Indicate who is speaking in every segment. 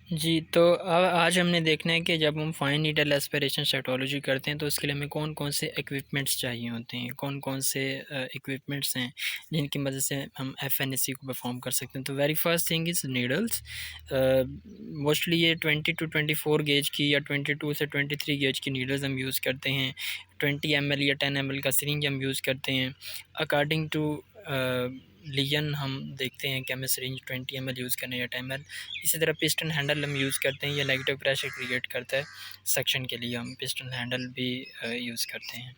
Speaker 1: जी, तो आज हमने देखना है कि जब हम फाइन नीडल एस्पिरेशन साइटोलॉजी करते हैं तो उसके लिए हमें कौन-कौन से इक्विपमेंट्स चाहिए होते हैं, कौन-कौन से इक्विपमेंट्स हैं जिनकी मदद से हम एफएनएसी को परफॉर्म कर सकते हैं। तो very first thing is needles. Mostly ये 20 टू 24 गेज की या 22 से 23 गेज की नीडल्स हम यूज़ करते हैं। 20 एमएल या 10 एमएल का सिरिंज हम यूज़ करते हैं। अकॉर्डिंग टू लीजन हम देखते हैं कि हमें सिरिंज 20 एमएल यूज़ करना है या 10 एमएल। इसी तरह पिस्टन हैंडल हम यूज़ करते हैं, ये नेगेटिव प्रेशर क्रिएट करता है सक्शन के लिए, हम पिस्टन हैंडल भी यूज़ करते हैं।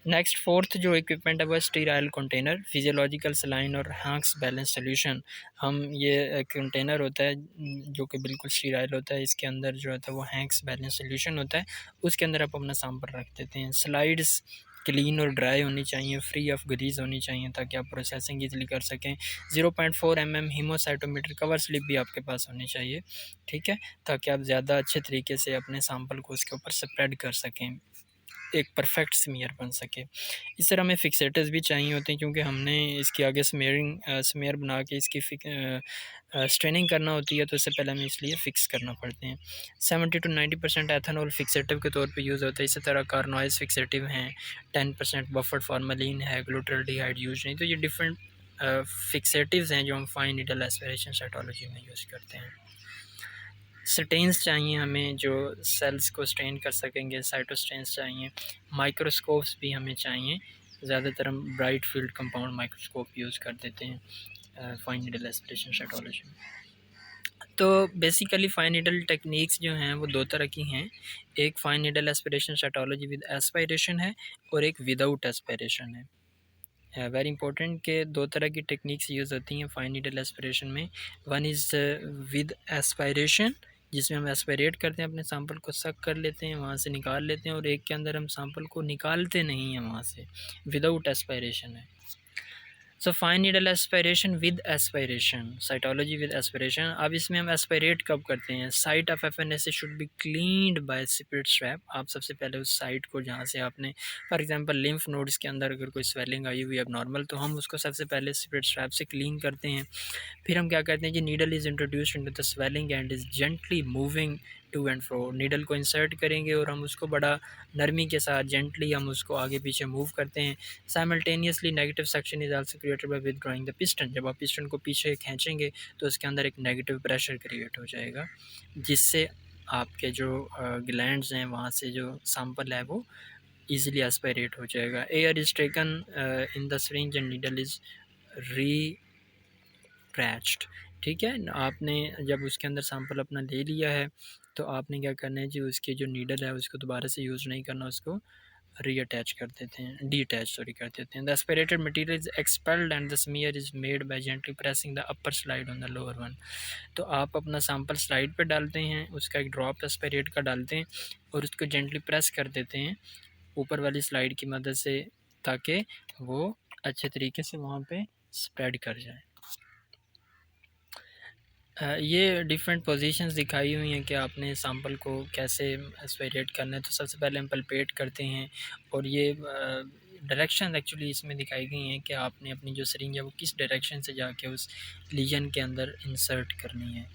Speaker 1: नेक्स्ट फोर्थ जो इक्विपमेंट है वो स्टीराइल कंटेनर, फिजियोलॉजिकल सलाइन और हैंक्स बैलेंस सोल्यूशन। हम ये कंटेनर होता है जो कि बिल्कुल स्टीराइल होता है, इसके अंदर जो होता है वो हैंक्स बैलेंस सोल्यूशन होता है, उसके अंदर आप अपना सैंपल रख देते हैं। स्लाइड्स क्लीन और ड्राई होनी चाहिए, फ्री ऑफ ग्रीज होनी चाहिए ताकि आप प्रोसेसिंग ईजिली कर सकें। 0.4 mm हीमोसाइटोमीटर कवर स्लिप भी आपके पास होनी चाहिए, ठीक है, ताकि आप ज़्यादा अच्छे तरीके से अपने सैंपल को उसके ऊपर स्प्रेड कर सकें, एक परफेक्ट स्मीयर बन सके। इस तरह हमें फिक्सेटर्स भी चाहिए होते हैं क्योंकि हमने इसके आगे स्मेयर बना के इसकी स्ट्रेनिंग करना होती है, तो इससे पहले हमें इसलिए फ़िक्स करना पड़ते हैं। 70 टू 90% एथेनॉल फिक्सेटिव के तौर पे यूज़ होता है। इसी तरह कार्नोइज फिक्सेटिव हैं, 10% बफर्ड फार्मेलिन है, ग्लूटाल्डिहाइड यूज़ नहीं। तो ये डिफरेंट फिक्सेटिव्स हैं जो हम फाइन नीडल एस्पिरेशन साइटोलॉजी में यूज़ करते हैं। स्टेन्स चाहिए हमें जो सेल्स को स्टेन कर सकेंगे, साइटोस्टेन्स चाहिए। माइक्रोस्कोप्स भी हमें चाहिए, ज़्यादातर हम bright field compound microscope use कर देते हैं फाइन नीडल एस्पिरेशन साइटोलॉजी में। तो बेसिकली फाइन नीडल टेक्निक्स जो हैं वो दो तरह की हैं, एक fine needle aspiration cytology with aspiration है और एक विदाउट एस्पायरेशन है। वेरी इंपॉर्टेंट कि दो तरह की टेक्निक्स यूज़ होती हैं फाइन नीडल एस्पिरेशन में। वन इज़ विद एस्पायरेशन, जिसमें हम एस्पायरेट करते हैं, अपने सैंपल को सक कर लेते हैं, वहाँ से निकाल लेते हैं, और एक के अंदर हम सैंपल को निकालते नहीं हैं वहाँ से, विदाउट एस्पायरेशन है। So fine needle aspiration with aspiration, cytology with aspiration. अब इसमें हम एस्पायरेट कब करते हैं? Site of FNAC should be cleaned by spirit swab. आप सबसे पहले उस साइट को जहाँ से आपने फॉर एग्जांपल लिम्फ नोड्स के अंदर अगर कोई स्वेलिंग आई हुई है नॉर्मल, तो हम उसको सबसे पहले स्पिरिट स्वैब से क्लीन करते हैं। फिर हम क्या करते हैं कि needle is introduced into the swelling and is gently moving to and fro. Needle को इंसर्ट करेंगे और हम उसको बड़ा नरमी के साथ जेंटली हम उसको आगे पीछे मूव करते हैं। Simultaneously negative suction is also created by withdrawing the piston. जब आप पिस्टन को पीछे खींचेंगे तो उसके अंदर एक नेगेटिव प्रेशर क्रिएट हो जाएगा, जिससे आपके जो ग्लैंड्स हैं वहाँ से जो सैंपल है वो ईजिली एस्पायरेट हो जाएगा। Air is taken in the syringe and needle is री क्रैच्ड, ठीक है। आपने जब उसके अंदर सैंपल अपना ले लिया है तो आपने क्या करना है जी, उसकी जो नीडल है उसको दोबारा से यूज़ नहीं करना, उसको रीअटैच कर देते हैं, डीअटैच सॉरी कर देते हैं। The aspirated material is expelled and the smear is made by gently pressing the upper slide on the lower one. तो आप अपना सैंपल स्लाइड पे डालते हैं, उसका एक ड्रॉप एस्पिरेट का डालते हैं और उसको जेंटली प्रेस कर देते हैं ऊपर वाली स्लाइड की मदद से, ताकि वो अच्छे तरीके से वहाँ पे स्प्रेड कर जाए। ये डिफरेंट पोजीशंस दिखाई हुई हैं कि आपने सैंपल को कैसे एस्पिरेट करना है। तो सबसे पहले हम पल्पेट करते हैं, और ये डायरेक्शन एक्चुअली इसमें दिखाई गई हैं कि आपने अपनी जो सिरिंज है वो किस डायरेक्शन से जाके उस लीजन के अंदर इंसर्ट करनी है,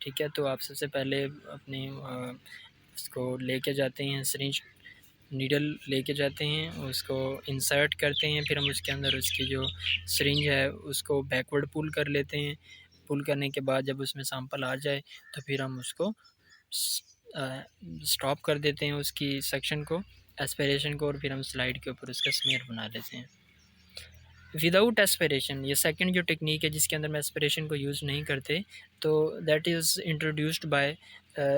Speaker 1: ठीक है। तो आप सबसे पहले अपने उसको लेके जाते हैं, सिरिंज नीडल लेके जाते हैं, उसको इंसर्ट करते हैं, फिर हम उसके अंदर उसकी जो सिरिंज है उसको बैकवर्ड पुल कर लेते हैं। पुल करने के बाद जब उसमें सैंपल आ जाए तो फिर हम उसको स्टॉप कर देते हैं उसकी सेक्शन को, एस्पिरेशन को, और फिर हम स्लाइड के ऊपर उसका स्मीयर बना लेते हैं। विदाउट एस्पिरेशन, ये सेकंड जो टेक्निक है जिसके अंदर हम एस्पिरेशन को यूज़ नहीं करते, तो that is introduced by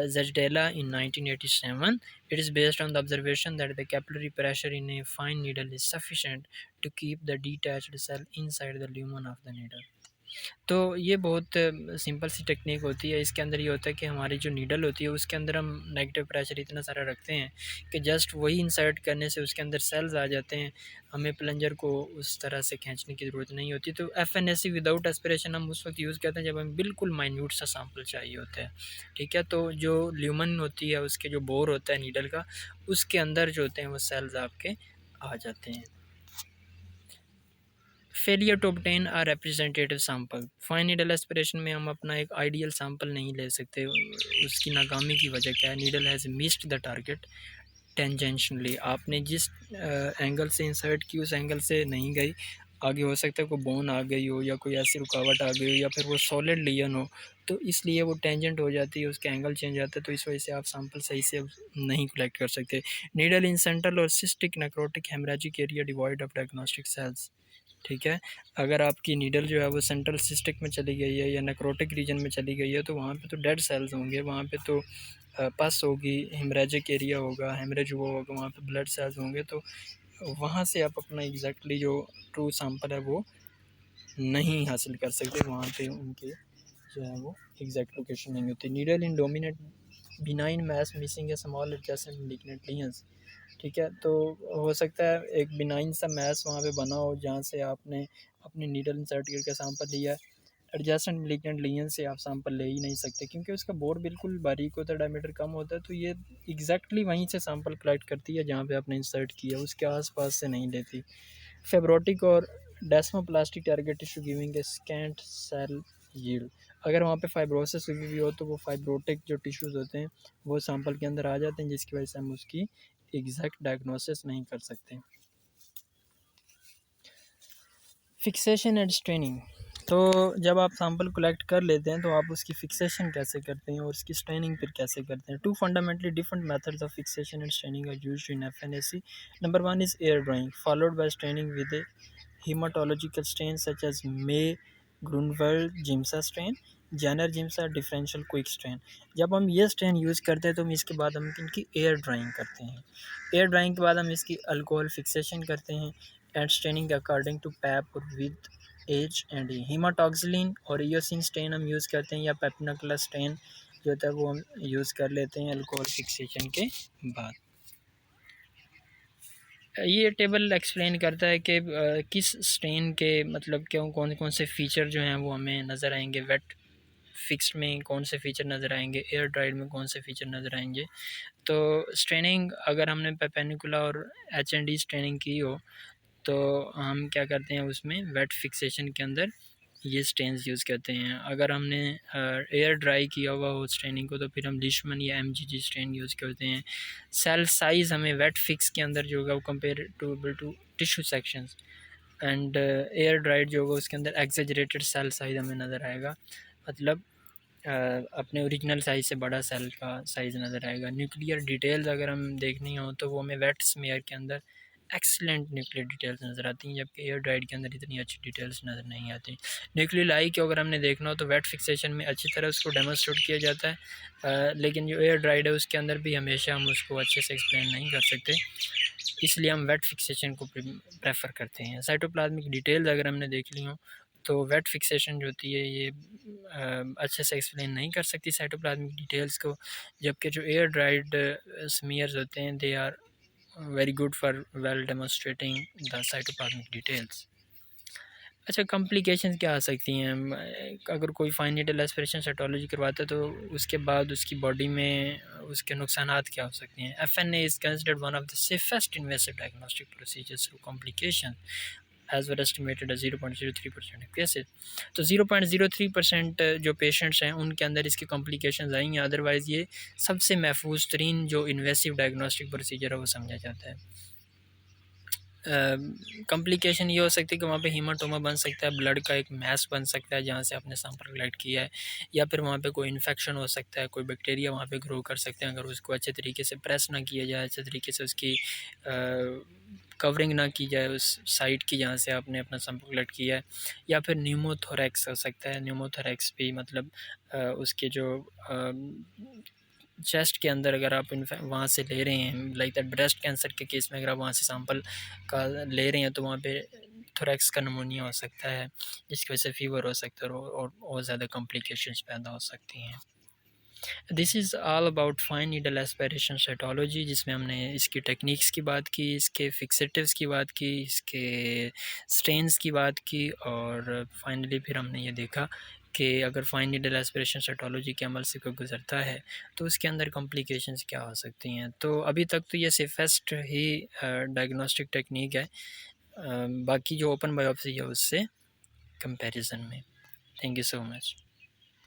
Speaker 1: Zedela in 1987. It is based on the observation that the capillary pressure in a fine needle is sufficient to keep the detached cell inside the lumen of the needle. तो ये बहुत simple सी technique होती है। इसके अंदर ये होता है कि हमारी जो नीडल होती है उसके अंदर हम नेगेटिव प्रेशर इतना सारा रखते हैं कि जस्ट वही इंसर्ट करने से उसके अंदर सेल्स आ जाते हैं, हमें प्लंजर को उस तरह से खींचने की ज़रूरत नहीं होती। तो एफएनएसी विदाउट एस्पिरेशन हम उस वक्त यूज़ करते हैं जब हमें बिल्कुल माइन्यूट सा सैंपल चाहिए होता है, ठीक है। तो जो ल्यूमन होती है, उसके जो बोर होता है नीडल का, उसके अंदर जो होते हैं वो सेल्स आपके आ जाते हैं। Failure to obtain a representative sample. Fine needle aspiration में हम अपना एक आइडियल सैंपल नहीं ले सकते। उसकी नाकामी की वजह क्या है? Needle has missed the target tangentially. आपने जिस एंगल से इंसर्ट की उस एंगल से नहीं गई। आगे हो सकता है कोई बोन आ गई हो या कोई ऐसी रुकावट आ गई हो या फिर वो सॉलिड लियन हो, तो इसलिए वो टेंजेंट हो जाती है, उसका एंगल चेंज आता है, तो इस वजह से आप सैंपल सही से नहीं कलेक्ट कर सकते। नीडल इन सेंट्रल और cystic necrotic haemorrhagic area devoid of diagnostic cells. ठीक है, अगर आपकी नीडल जो है वो सेंट्रल सिस्टिक में चली गई है या नेक्रोटिक रीजन में चली गई है, तो वहाँ पे तो डेड सेल्स होंगे, वहाँ पे तो पस होगी, हेमरेजिक एरिया होगा, हेमरेज हुआ होगा, वहाँ पे ब्लड सेल्स होंगे, तो वहाँ से आप अपना एग्जैक्टली जो ट्रू सैंपल है वो नहीं हासिल कर सकते। वहाँ पे उनके जो है वो एग्जैक्ट लोकेशन नहीं होती। Needle in dominate benign mass missing a small adjacent malignant lesions. ठीक है, तो हो सकता है एक बिनाइन सा मैस वहाँ पे बना हो जहाँ से आपने अपनी नीडल इंसर्ट करके सैंपल लिया है। एडजेसेंट लिग्नेंट लीजन से आप सैंपल ले ही नहीं सकते क्योंकि उसका बोर बिल्कुल बारीक होता है, डायमीटर कम होता है, तो ये एग्जैक्टली वहीं से सैंपल कलेक्ट करती है जहाँ पे आपने इंसर्ट किया, उसके आसपास से नहीं लेती। फेब्रोटिक और desmoplastic target tissue giving a scant cell yield. अगर वहाँ पे फाइब्रोसिस हुई हुई हो तो वो फाइब्रोटिक जो टिश्यूज़ होते हैं वो सैंपल के अंदर आ जाते हैं, जिसकी वजह से हम उसकी एग्जैक्ट डायग्नोसिस नहीं कर सकते। Fixation and staining. तो जब आप सैंपल कलेक्ट कर लेते हैं तो आप उसकी फिक्सेशन कैसे करते हैं और उसकी स्ट्रेनिंग फिर कैसे करते हैं। Two fundamentally different methods of fixation and staining are used in FNAC. Number one is air drying followed by staining with a hematological strains such as May, Grunwald, Giemsa stain, Jenner Giemsa differential quick stain. जब हम ये strain use करते हैं तो हम इसके बाद हम इनकी एयर ड्राइंग करते हैं। एयर ड्राइंग के बाद हम इसकी अल्कोहल फिक्सेशन करते हैं and straining according to Pap with age and haematoxylin और ईओसिन स्ट्रेन हम यूज़ करते हैं या पेप्टिनाक्ला स्ट्रेन जो होता है वो हम यूज़ कर लेते हैं अल्कोहल फिक्सेशन के बाद। ये टेबल एक्सप्लेन करता है कि किस स्ट्रेन के मतलब क्यों कौन कौन से फ़ीचर जो हैं वो हमें नज़र आएंगे। वेट फिक्स्ड में कौन से फ़ीचर नज़र आएंगे, एयर ड्राइड में कौन से फ़ीचर नज़र आएंगे। तो स्ट्रेनिंग अगर हमने पेपेनिकुला और एच.एन.डी स्ट्रेनिंग की हो तो हम क्या करते हैं उसमें वेट फिक्सेशन के अंदर ये स्ट्रेन्स यूज़ करते हैं। अगर हमने एयर ड्राई किया हुआ हो स्ट्रेनिंग को तो फिर हम लिशमन या एमजीजी स्ट्रेन यूज़ करते हैं। सेल साइज़ हमें वेट फिक्स के अंदर जो होगा वो comparable to tissue sections and air dried जो होगा उसके अंदर एग्जेजरेटेड सेल साइज़ हमें नज़र आएगा, मतलब अपने ओरिजिनल साइज़ से बड़ा सेल का साइज़ नज़र आएगा। न्यूक्लियर डिटेल्स अगर हम देखनी हो तो वो हमें वेट स्मेयर के अंदर एक्सीलेंट न्यूक्लियर डिटेल्स नज़र आती हैं, जबकि एयर ड्राइड के अंदर इतनी अच्छी डिटेल्स नज़र नहीं आती। न्यूक्लियोलाई को अगर हमने देखना हो तो वेट फिक्सेशन में अच्छी तरह उसको डेमोस्ट्रेट किया जाता है, लेकिन जो एयर ड्राइड है उसके अंदर भी हमेशा हम उसको अच्छे से एक्सप्लेन नहीं कर सकते, इसलिए हम वेट फिक्सेशन को प्रेफर करते हैं। साइटोप्लाज्मिक डिटेल्स अगर हमने देख ली हो तो वेट फिक्सेशन जो होती है ये अच्छे से एक्सप्लेन नहीं कर सकती साइटोप्लाज्मिक डिटेल्स को, जबकि जो एयर ड्राइड स्मीयर्स होते हैं they are very good for well demonstrating the cytoplasmic details. अच्छा, कॉम्प्लिकेशंस क्या आ सकती हैं? अगर कोई फाइन नीडल एस्पिरेशन साइटोलॉजी करवाता है तो उसके बाद उसकी बॉडी में उसके नुकसानात क्या हो सकते हैं? FNA is considered one of the safest invasive diagnostic procedures through complication as were estimated 0.03% cases. तो 0.03% जो पेशेंट्स हैं उनके अंदर इसकी कॉम्प्लिकेशंस आई हैं, अदरवाइज़ ये सबसे महफूज तरीन जो इन्वेसिव डायग्नोस्टिक प्रोसीजर है वो समझा जाता है। कॉम्प्लिकेशन ये हो सकती है कि वहाँ पे हीमाटोमा बन सकता है, ब्लड का एक मैस बन सकता है जहाँ से आपने सैंपल कलेक्ट किया है, या फिर वहाँ पे कोई इन्फेक्शन हो सकता है, कोई बैक्टीरिया वहाँ पे ग्रो कर सकते हैं अगर उसको अच्छे तरीके से प्रेस ना किया जाए, अच्छे तरीके से उसकी कवरिंग ना की जाए उस साइट की जहाँ से आपने अपना सैंपल कलेक्ट किया है, या फिर न्यूमोथोरैक्स हो सकता है। न्यूमोथोरैक्स भी मतलब उसके जो चेस्ट के अंदर अगर आप वहाँ से ले रहे हैं, लाइक दैट ब्रेस्ट कैंसर के केस में अगर आप वहाँ से सैंपल का ले रहे हैं तो वहाँ पे थोरैक्स का नमूनिया हो सकता है, जिसकी वजह से फीवर हो सकता है और ज़्यादा कॉम्प्लिकेशंस पैदा हो सकती हैं। This is all about fine needle aspiration cytology, जिसमें हमने इसकी टेक्निक्स की बात की, इसके फिक्सेटिव्स की बात की, इसके स्ट्रेंस की बात की, और फाइनली फिर हमने ये देखा कि अगर फाइन नीडल एस्पिरेशन साइटोलॉजी के अमल से कोई गुजरता है तो उसके अंदर कॉम्प्लिकेशंस क्या हो सकती हैं। तो अभी तक तो ये सेफेस्ट ही डायग्नोस्टिक टेक्निक है बाकी जो ओपन बायोप्सी है उससे कंपैरिजन में। Thank you so much.